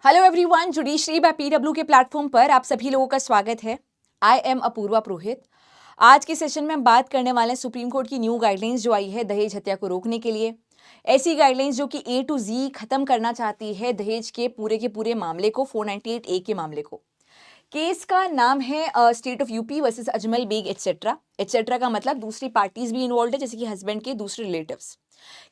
Hello everyone, judiciary by PW के platform पर आप सभी लोगों का स्वागत है। I am Apoorva Purohit. आज के सेशन में हम बात करने वाले हैं सुप्रीम कोर्ट की न्यू गाइडलाइंस जो आई है दहेज हत्या को रोकने के लिए। ऐसी गाइडलाइंस जो कि ए टू जी खत्म करना चाहती है दहेज के पूरे मामले को, 498A के मामले को। केस का नाम है state of UP versus Ajmal Beg etcetera. Etcetera का मतलब दूसरी पार्टीज भी इन्वॉल्व है, जैसे कि हस्बैंड के दूसरे रिलेटिव्स।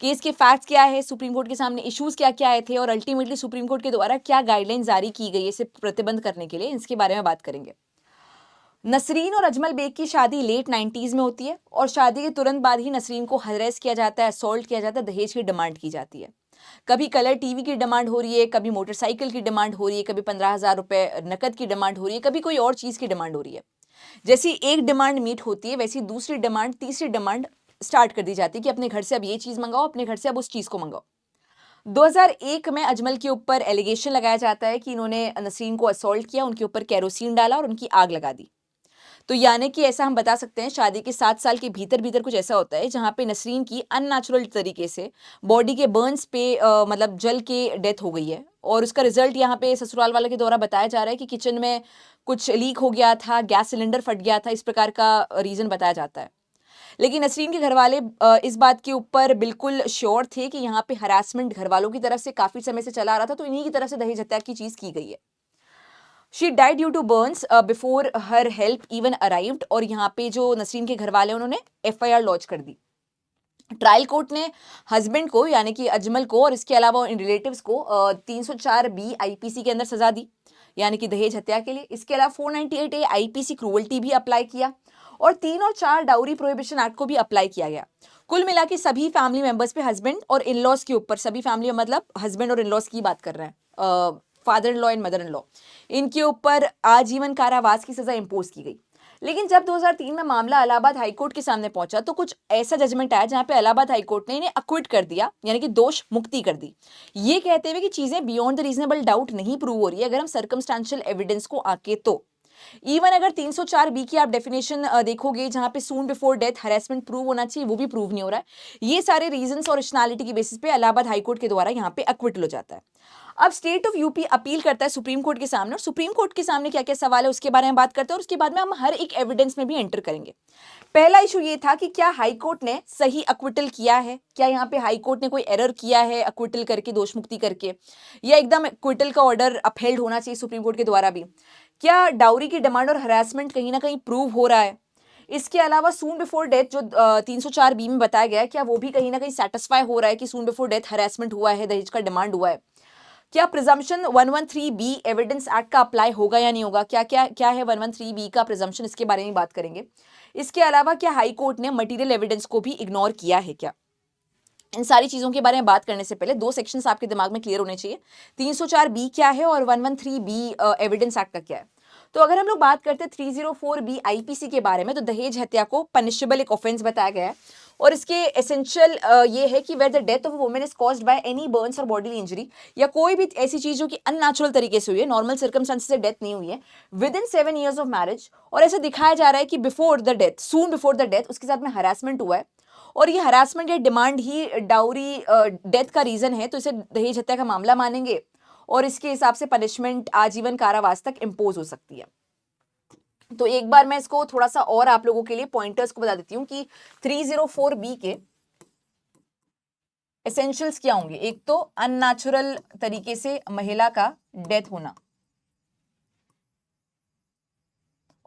केस के फैक्ट्स क्या है, सुप्रीम कोर्ट के सामने इश्यूज क्या क्या आए थे और अल्टीमेटली सुप्रीम कोर्ट के द्वारा क्या गाइडलाइन जारी की गई है इसे प्रतिबंध करने के लिए, इसके बारे में बात करेंगे। नसरीन और अजमल बेग की शादी लेट 90s में होती है और शादी के तुरंत बाद ही नसरीन को हरेस किया जाता है, असॉल्ट किया जाता है, दहेज की डिमांड की जाती है। कभी कलर टीवी की डिमांड हो रही है, कभी मोटरसाइकिल की डिमांड हो रही है, कभी 15,000 रुपए नकद की डिमांड हो रही है, कभी कोई और चीज की डिमांड हो रही है। जैसी एक डिमांड मीट होती है वैसी दूसरी डिमांड, तीसरी डिमांड स्टार्ट कर दी जाती है कि अपने घर से अब ये चीज मंगाओ, अपने घर से अब उस चीज को मंगाओ। 2001 में अजमल के ऊपर एलिगेशन लगाया जाता है कि इन्होंने नसरीन को असॉल्ट किया, उनके ऊपर केरोसिन डाला और उनकी आग लगा दी। तो यानी कि ऐसा हम बता सकते हैं शादी के 7 साल के भीतर भीतर कुछ ऐसा होता है जहां पे नसरीन की अननेचुरल तरीके से बॉडी के बर्न्स पे मतलब जल के डेथ हो गई है। और उसका रिजल्ट यहाँ पे ससुराल वालों के द्वारा बताया जा रहा है कि किचन में कुछ लीक हो गया था, गैस सिलेंडर फट गया था, इस प्रकार का रीजन बताया जाता है। लेकिन नसरीन के घर वाले इस बात के ऊपर बिल्कुल श्योर थे कि यहाँ पे हरासमेंट घर वालों की तरफ से काफी समय से चला आ रहा था, तो इन्हीं की तरफ से दहेज हत्या की चीज की गई है। She died due to burns before her help even arrived. और यहाँ पे जो नसरीन के घर वाले उन्होंने एफआईआर लॉन्च कर दी। ट्रायल कोर्ट ने हस्बैंड को यानी कि अजमल को और इसके अलावा इन रिलेटिव्स को 304B आईपीसी के अंदर सजा दी, यानी कि दहेज हत्या के लिए। इसके अलावा 498A आईपीसी क्रूअल्टी भी अप्लाई किया और 3 और 4 डाउरी प्रोहिबिशन एक्ट को भी अप्लाई किया गया। कुल मिला के सभी फैमिली मेंबर्स पे, हस्बैंड और इन लॉज के ऊपर, सभी फैमिली मतलब हस्बैंड और इन लॉज की बात कर रहे हैं, father in law and mother in law, इनके ऊपर आजीवन कारावास की सजा इंपोज की गई। लेकिन जब 2003 में मामला इलाहाबाद हाईकोर्ट के सामने पहुंचा तो कुछ ऐसा जजमेंट आया जहां पे इलाहाबाद हाईकोर्ट ने इन्हें अक्विट कर दिया, यानी कि दोष मुक्ति कर दी, ये कहते हुए कि चीजें बियॉन्ड द रीजनेबल डाउट नहीं प्रूव हो रही है अगर हम सर्कमस्टेंशियल एविडेंस को आके तो। इवन अगर 304B की आप डेफिनेशन देखोगे जहां पे सून बिफोर डेथ हरेसमेंट प्रूव होना चाहिए, वो भी प्रूव नहीं हो रहा है। ये सारे रीजंस और रेशनैलिटी की बेसिस पे इलाहाबाद हाईकोर्ट के द्वारा यहाँ पे अक्विटल हो जाता है। अब स्टेट ऑफ यूपी अपील करता है सुप्रीम कोर्ट के सामने, और सुप्रीम कोर्ट के सामने क्या क्या सवाल है उसके बारे में बात करते हैं और उसके बाद में हम हर एक एविडेंस में भी एंटर करेंगे। पहला इशू ये था कि क्या हाई कोर्ट ने सही अक्विटल किया है, क्या यहाँ पे हाई कोर्ट ने कोई एरर किया है अक्विटल करके, दोष मुक्ति करके, या एकदम अक्विटल का ऑर्डर अपहेल्ड होना चाहिए सुप्रीम कोर्ट के द्वारा भी। क्या डाउरी की डिमांड और हरासमेंट कहीं ना कहीं प्रूव हो रहा है। इसके अलावा सून बिफोर डेथ जो 304B में बताया गया है, क्या वो भी कहीं ना कहीं सेटिस्फाई हो रहा है कि सून बिफोर डेथ हरासमेंट हुआ है, दहेज का डिमांड हुआ है। क्या प्रिजम्पशन 113B एविडेंस एक्ट का अप्लाई होगा या नहीं होगा, क्या क्या क्या है 113B का प्रिजम्पशन, इसके बारे में बात करेंगे। इसके अलावा क्या हाई कोर्ट ने मटेरियल एविडेंस को भी इग्नोर किया है क्या। इन सारी चीजों के बारे में बात करने से पहले दो सेक्शंस आपके दिमाग में क्लियर होने चाहिए। 304B क्या है और 113B एविडेंस एक्ट का क्या है। तो अगर हम लोग बात करते हैं 304B आईपीसी के बारे में, तो दहेज हत्या को पनिशेबल एक ऑफेंस बताया गया है और इसके एसेंशियल ये है कि where the death of a woman is caused by any burns और बॉडी इंजरी, या कोई भी ऐसी चीज जो कि अननेचुरल तरीके से हुई है, नॉर्मल सर्कमस्टेंसेस से डेथ नहीं हुई है, with in 7 years of marriage. और ऐसा दिखाया जा रहा है कि before the death, soon before the death उसके साथ में हरासमेंट हुआ है और ये हरासमेंट या डिमांड ही डाउरी डेथ का रीजन है, तो इसे दहेज हत्या का मामला मानेंगे और इसके हिसाब से पनिशमेंट आजीवन कारावास तक इंपोज हो सकती है। तो एक बार मैं इसको थोड़ा सा और आप लोगों के लिए पॉइंटर्स को बता देती हूँ कि 304B के एसेंशियल्स क्या होंगे। एक तो अननेचुरल तरीके से महिला का डेथ होना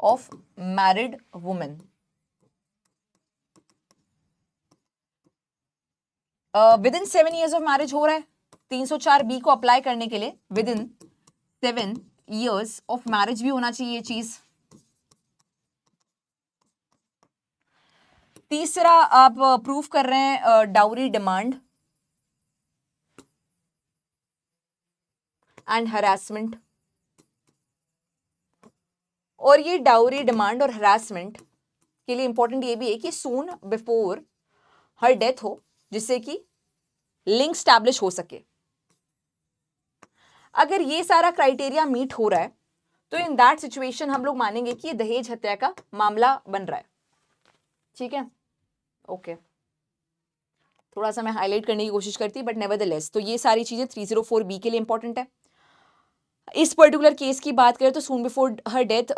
of married women, with in 7 years of marriage हो रहा है 304B को अप्लाई करने के लिए, with in 7 years of marriage भी होना चाहिए ये चीज। तीसरा आप प्रूफ कर रहे हैं डाउरी डिमांड एंड हरासमेंट, और ये डाउरी डिमांड और हरासमेंट के लिए इंपॉर्टेंट ये भी है कि सून बिफोर हर डेथ हो, जिससे कि लिंक स्टैब्लिश हो सके। अगर ये सारा क्राइटेरिया मीट हो रहा है तो इन दैट सिचुएशन हम लोग मानेंगे कि ये दहेज हत्या का मामला बन रहा है। ठीक है, ओके। थोड़ा सा मैं हाईलाइट करने की कोशिश करती बट नेवरदलेस, तो ये सारी चीजें 304B के लिए इंपॉर्टेंट है। इस पर्टिकुलर केस की बात करें तो soon before her death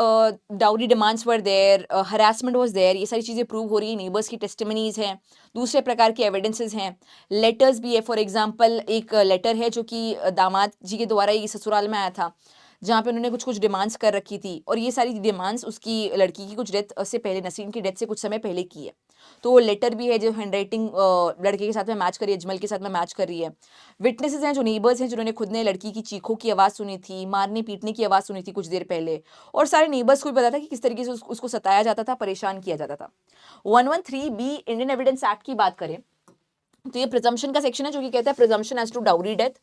dowry demands were there, harassment was there, ये सारी चीज़ें प्रूव हो रही हैं, नेबर्स की टेस्टिमनीज हैं, दूसरे प्रकार के एविडेंसेस हैं, लेटर्स भी है। फॉर एग्जांपल एक लेटर है जो कि दामाद जी के द्वारा ये ससुराल में आया था, जहाँ पे उन्होंने कुछ कुछ डिमांड्स कर रखी थी, और ये सारी डिमांड्स उसकी लड़की की कुछ डेथ से पहले, नसीम की डेथ से कुछ समय पहले की है। तो वो लेटर भी है जो हैंडराइटिंग लड़के के साथ में मैच कर रही है, अजमल के साथ में मैच कर रही है। विटनेसेस हैं जो नेबर्स हैं, जिन्होंने खुद ने लड़की की चीखों की आवाज़ सुनी थी, मारने पीटने की आवाज़ सुनी थी कुछ देर पहले, और सारे नेबर्स को भी पता था कि किस तरीके से उसको सताया जाता था, परेशान किया जाता था। 113B इंडियन एविडेंस एक्ट की बात करें तो ये प्रिजम्पशन का सेक्शन है जो कि कहता है presumption as to dowry death,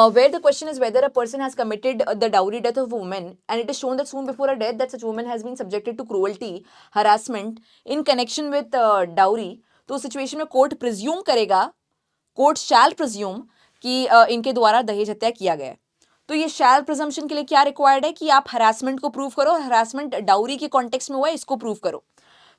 where the question is whether a person has committed the dowry death of a woman and it is shown that soon before her death that such woman has been subjected to cruelty, harassment in connection with dowry, तो उस situation में court presume करेगा, court शैल presume कि इनके द्वारा दहेज हत्या किया गया है। तो ये शैल प्रिजम्पशन के लिए क्या रिक्वायर्ड है कि आप हरासमेंट को प्रूव करो, हरासमेंट डाउरी के कॉन्टेक्स्ट में हुआ है, इसको प्रूव करो।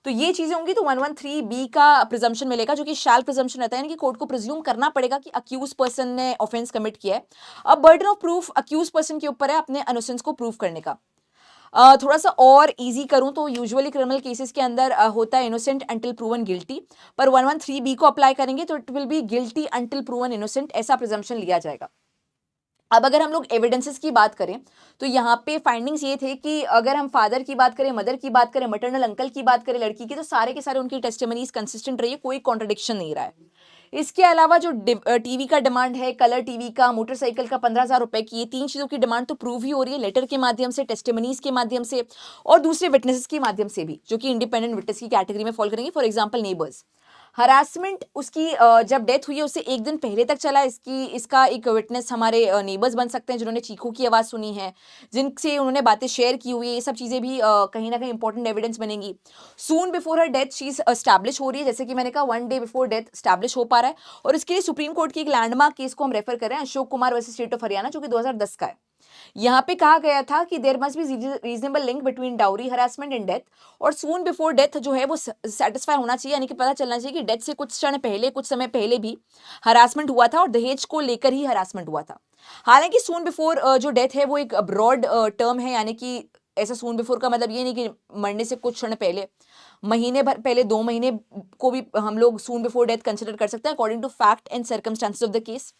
तो ये चीजें होंगी तो 113B का प्रिजम्पशन मिलेगा, जो कि शैल प्रिजम्पशन रहता है, यानी कि कोर्ट को प्रिज्यूम करना पड़ेगा कि अक्यूज पर्सन ने ऑफेंस कमिट किया है। अब burden of proof accused person के ऊपर है अपने इनोसेंस को प्रूव करने का। थोड़ा सा और इजी करूं तो यूजुअली क्रिमिनल केसेस के अंदर होता है इनोसेंट अंटिल प्रूवन गिल्टी, पर 113B को अप्लाई करेंगे तो it will be guilty until proven innocent, ऐसा प्रिजम्पशन लिया जाएगा। अब अगर हम लोग एविडेंसेस की बात करें तो यहाँ पे फाइंडिंग्स ये थे कि अगर हम फादर की बात करें, मदर की बात करें, मैटरनल अंकल की बात करें लड़की की, तो सारे के सारे उनकी टेस्टिमनीज कंसिस्टेंट रही है, कोई कॉन्ट्रडिक्शन नहीं रहा है। इसके अलावा जो टीवी का डिमांड है, कलर टीवी का, मोटरसाइकिल का 15,000 रुपए की, ये 3 चीज़ों की डिमांड तो प्रूव ही हो रही है लेटर के माध्यम से, टेस्टिमनीज के माध्यम से, और दूसरे विटनेसेस के माध्यम से भी, जो कि इंडिपेंडेंट विटनेस की कैटेगरी में फॉल करेंगे। फॉर एग्जाम्पल नेबर्स, हरासमेंट उसकी जब डेथ हुई है उससे एक दिन पहले तक चला, इसका एक विटनेस हमारे नेबर्स बन सकते हैं, जिन्होंने चीखों की आवाज़ सुनी है, जिनसे उन्होंने बातें शेयर की हुई है, ये सब चीज़ें भी कहीं ना कहीं इंपॉर्टेंट एविडेंस बनेंगी। सून बिफोर हर डेथ चीज़ स्टैब्लिश हो रही है, जैसे कि मैंने कहा 1 डे बिफोर डेथ स्टैब्लिश हो पा रहा है, और इसके लिए सुप्रीम कोर्ट की एक लैंडमार्क केस को हम रेफर कर रहे हैं, Ashok Kumar versus state of Haryana, जो कि 2010 का है। यहाँ पे कहा गया था कि there must be reasonable link between dowry, harassment and death, और सून बिफोर डेथ जो है वो सेटिस्फाई होना चाहिए, यानी कि पता चलना चाहिए कि डेथ से कुछ क्षण पहले, कुछ समय पहले भी हरासमेंट हुआ था और दहेज को लेकर ही हरासमेंट हुआ था। हालांकि सून बिफोर जो डेथ है वो एक ब्रॉड टर्म है, यानी कि ऐसा सून बिफोर का मतलब ये नहीं कि मरने से कुछ क्षण पहले, महीने भर पहले, 2 महीने को भी हम लोग सून बिफोर डेथ कंसिडर कर सकते हैं according to fact and circumstances of the case.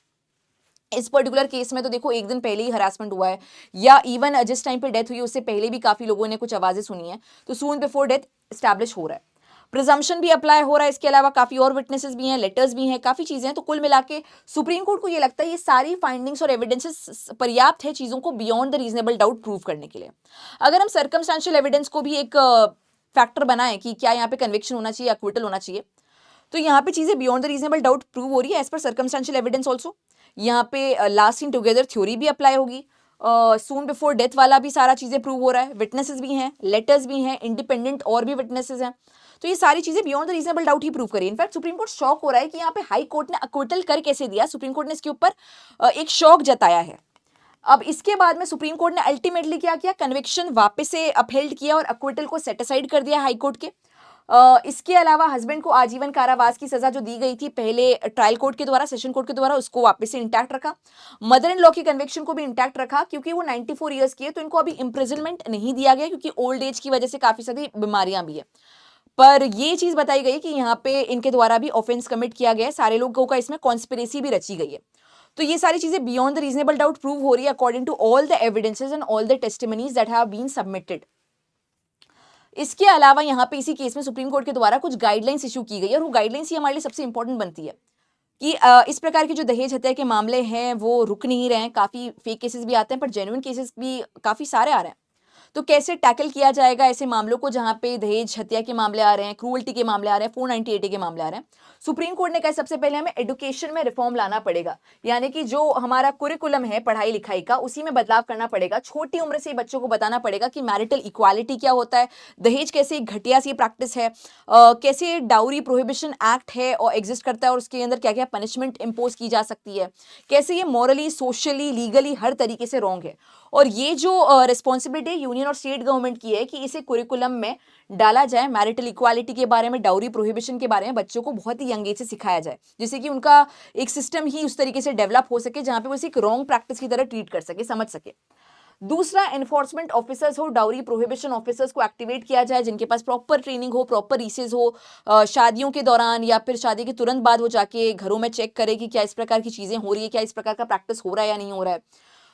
इस पर्टिकुलर केस में तो देखो एक दिन पहले ही हरासमेंट हुआ है, या इवन जिस टाइम पे डेथ हुई उससे पहले भी काफी लोगों ने कुछ आवाजें सुनी है, तो सून बिफोर डेथ स्टैब्लिश हो रहा है, प्रिजम्पशन भी अप्लाई हो रहा है। इसके अलावा काफी और विटनेसेस भी हैं, लेटर्स भी हैं, काफी चीजें हैं। तो कुल मिला के सुप्रीम कोर्ट को ये लगता है ये सारी फाइंडिंग्स और एविडेंसेस पर्याप्त है चीजों को beyond the reasonable doubt prove करने के लिए। अगर हम सर्कमस्टांशियल एविडेंस को भी एक फैक्टर बनाए कि क्या यहाँ पे कन्विक्शन होना चाहिए, अक्विटल होना चाहिए, तो यहाँ पे चीजें beyond the reasonable doubt prove हो रही है as per circumstantial evidence also. यहाँ पे लास्ट इन टुगेदर थ्योरी भी अप्लाई होगी, सून बिफोर डेथ वाला भी सारा चीजें प्रूव हो रहा है, विटनेसेस भी हैं, लेटर्स भी हैं, इंडिपेंडेंट और भी विटनेसेस हैं, तो ये सारी चीजें beyond the reasonable doubt he prove करी। इनफैक्ट सुप्रीम कोर्ट शॉक हो रहा है कि यहाँ पे हाई कोर्ट ने अक्विटल कर कैसे दिया, सुप्रीम कोर्ट ने इसके ऊपर एक शॉक जताया है। अब इसके बाद में सुप्रीम कोर्ट ने अल्टीमेटली क्या किया, कन्विक्शन वापस से अपहेल्ड किया और अक्विटल को सेटिसाइड कर दिया हाई कोर्ट के। इसके अलावा हस्बैंड को आजीवन कारावास की सजा जो दी गई थी पहले ट्रायल कोर्ट के द्वारा, सेशन कोर्ट के द्वारा, उसको वापस से इंटैक्ट रखा। मदर इन लॉ की कन्विक्शन को भी इंटैक्ट रखा, क्योंकि वो 94 ईयर्स की है, तो इनको अभी इंप्रिजनमेंट नहीं दिया गया, क्योंकि ओल्ड एज की वजह से काफी सारी बीमारियां भी है। पर ये चीज बताई गई कि यहाँ पे इनके द्वारा भी ऑफेंस कमिट किया गया है, सारे लोगों का इसमें कॉन्स्पिरेसी भी रची गई है। तो ये सारी चीजें beyond the reasonable doubt prove हो रही है according to all the evidences and all the testimonies that have been submitted. इसके अलावा यहाँ पे इसी केस में सुप्रीम कोर्ट के द्वारा कुछ गाइडलाइंस इशू की गई है, और वो गाइडलाइंस ही हमारे लिए सबसे इंपॉर्टेंट बनती है कि इस प्रकार के जो दहेज हत्या के मामले हैं वो रुक नहीं रहे हैं, काफ़ी फेक केसेस भी आते हैं, पर जेन्युइन केसेस भी काफ़ी सारे आ रहे हैं। तो कैसे टैकल किया जाएगा ऐसे मामलों को जहां पे दहेज हत्या के मामले आ रहे हैं, क्रूअल्टी के मामले आ रहे हैं, 498 के मामले आ रहे हैं। सुप्रीम कोर्ट ने कहा सबसे पहले हमें एजुकेशन में रिफॉर्म लाना पड़ेगा, यानी कि जो हमारा कुरिकुलम है पढ़ाई लिखाई का, उसी में बदलाव करना पड़ेगा। छोटी उम्र से बच्चों को बताना पड़ेगा कि मैरिटल इक्वालिटी क्या होता है, दहेज कैसे एक घटिया सी प्रैक्टिस है, कैसे डाउरी प्रोहिबिशन एक्ट है और एग्जिस्ट करता है और उसके अंदर क्या क्या पनिशमेंट इम्पोज की जा सकती है, कैसे ये मॉरली, सोशली, लीगली हर तरीके से रॉन्ग है। और ये जो रिस्पॉन्सिबिलिटी यूनियन और स्टेट गवर्नमेंट की है कि इसे कुरिकुलम में डाला जाए, मैरिटल इक्वालिटी के बारे में, डाउरी प्रोहिबिशन के बारे में बच्चों को बहुत ही यंग एज से सिखाया जाए, जिससे कि उनका एक सिस्टम ही उस तरीके से डेवलप हो सके जहां पे वो इसे एक रॉन्ग प्रैक्टिस की तरह ट्रीट कर सके, समझ सके। दूसरा, एनफोर्समेंट ऑफिसर्स हो, डाउरी प्रोहिबिशन ऑफिसर्स को एक्टिवेट किया जाए, जिनके पास प्रॉपर ट्रेनिंग हो, प्रॉपर रीसेज हो, शादियों के दौरान या फिर शादी के तुरंत बाद वो जाके घरों में चेक करे कि क्या इस प्रकार की चीज़ें हो रही है, क्या इस प्रकार का प्रैक्टिस हो रहा है या नहीं हो रहा है।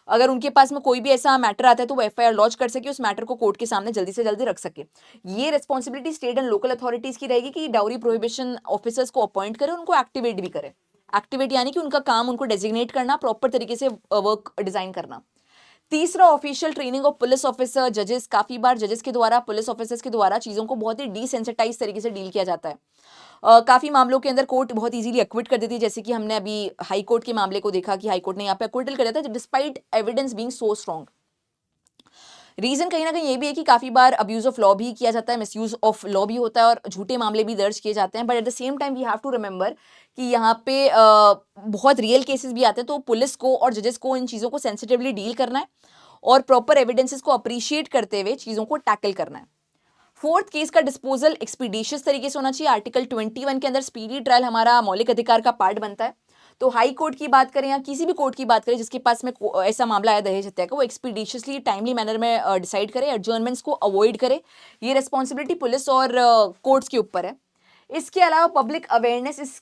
अगर उनके पास में कोई भी ऐसा मैटर आता है तो वो एफआईआर लॉन्च कर सके, उस मैटर को कोर्ट के सामने जल्दी से जल्दी रख सके। ये responsibility state and local authorities की रहेगी कि डाउरी प्रोहिबिशन ऑफिसर्स को अपॉइंट करे, उनको एक्टिवेट भी करे। एक्टिवेट यानी कि उनका काम उनको डेजिग्नेट करना, प्रॉपर तरीके से वर्क डिजाइन करना। तीसरा, official training of police officer, जजेस। काफी बार जजेस के द्वारा, पुलिस ऑफिसर्स के द्वारा चीजों को बहुत ही डिसेंसिटाइज तरीके से डील किया जाता है। काफी मामलों के अंदर कोर्ट बहुत इजीली एक्विट कर देती है, जैसे कि हमने अभी हाई कोर्ट के मामले को देखा कि हाई कोर्ट ने यहाँ पे एक्विटल कर दिया था despite evidence being so strong. Reason कहीं ना कहीं ये भी है कि काफी बार अब्यूज ऑफ लॉ भी किया जाता है, मिसयूज ऑफ लॉ भी होता है और झूठे मामले भी दर्ज किए जाते हैं। But at the same time we have to remember कि यहाँ पे बहुत रियल केसेस भी आते हैं, तो पुलिस को और जजेस को इन चीज़ों को सेंसिटिवली डील करना है और प्रॉपर एविडेंसेस को अप्रिशिएट करते हुए चीज़ों को टैकल करना है। फोर्थ, केस का डिस्पोजल एक्सपीडिशियस तरीके से होना चाहिए। आर्टिकल 21 के अंदर स्पीडी ट्रायल हमारा मौलिक अधिकार का पार्ट बनता है। तो हाई कोर्ट की बात करें या किसी भी कोर्ट की बात करें जिसके पास में ऐसा मामला आया दहेज हत्या का, वो एक्सपीडिशियसली टाइमली मैनर में डिसाइड करे, एडजर्नमेंट्स को अवॉइड करे। ये रिस्पॉन्सिबिलिटी पुलिस और कोर्ट्स के ऊपर है। इसके अलावा पब्लिक अवेयरनेस इस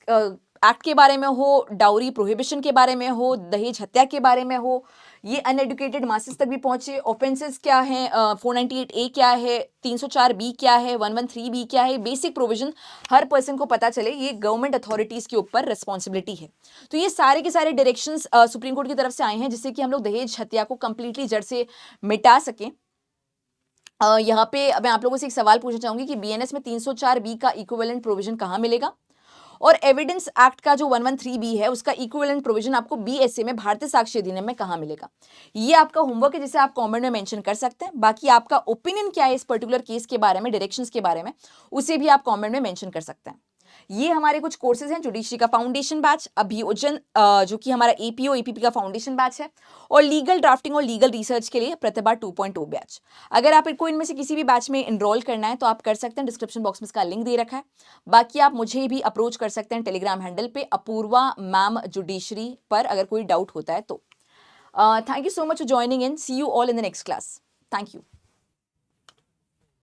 एक्ट के बारे में हो, डाउरी प्रोहिबिशन के बारे में हो, दहेज हत्या के बारे में हो, ये अनएडुकेटेड मासेस तक भी पहुंचे। ऑफेंसेस क्या हैं, 498A क्या है, 304B क्या है, 113B क्या है, बेसिक प्रोविजन हर पर्सन को पता चले, ये गवर्नमेंट अथॉरिटीज के ऊपर रिस्पॉन्सिबिलिटी है। तो ये सारे के सारे डायरेक्शंस सुप्रीम कोर्ट की तरफ से आए हैं जिससे कि हम लोग दहेज हत्या को कंप्लीटली जड़ से मिटा सकें। यहाँ पे मैं आप लोगों से एक सवाल पूछना चाहूंगी कि बीएनएस में 304B का इक्विवेलेंट प्रोविजन कहाँ मिलेगा, और एविडेंस एक्ट का जो 113B है उसका इक्विवेलेंट प्रोविजन आपको बीएसए में, भारतीय साक्ष्य अधिनियम में कहाँ मिलेगा। ये आपका होमवर्क है जिसे आप कमेंट में मेंशन कर सकते हैं। बाकी आपका ओपिनियन क्या है इस पर्टिकुलर केस के बारे में, डायरेक्शंस के बारे में, उसे भी आप कमेंट में मेंशन कर सकते हैं। ये हमारे कुछ कोर्सेज हैं, जुडिशरी का फाउंडेशन बैच, अभियोजन जो कि हमारा एपीओ एपीपी का फाउंडेशन बैच है, और लीगल ड्राफ्टिंग और लीगल रिसर्च के लिए प्रतिभा 2.0 बैच। अगर आप इनको इनमें से किसी भी बैच में इनरोल करना है तो आप कर सकते हैं, डिस्क्रिप्शन बॉक्स में इसका लिंक दे रखा है। बाकी आप मुझे भी अप्रोच कर सकते हैं टेलीग्राम हैंडल पे अपूर्वा मैम जुडिशरी पर, अगर कोई डाउट होता है तो। Thank you so much for joining in, see you all in the next class. Thank you.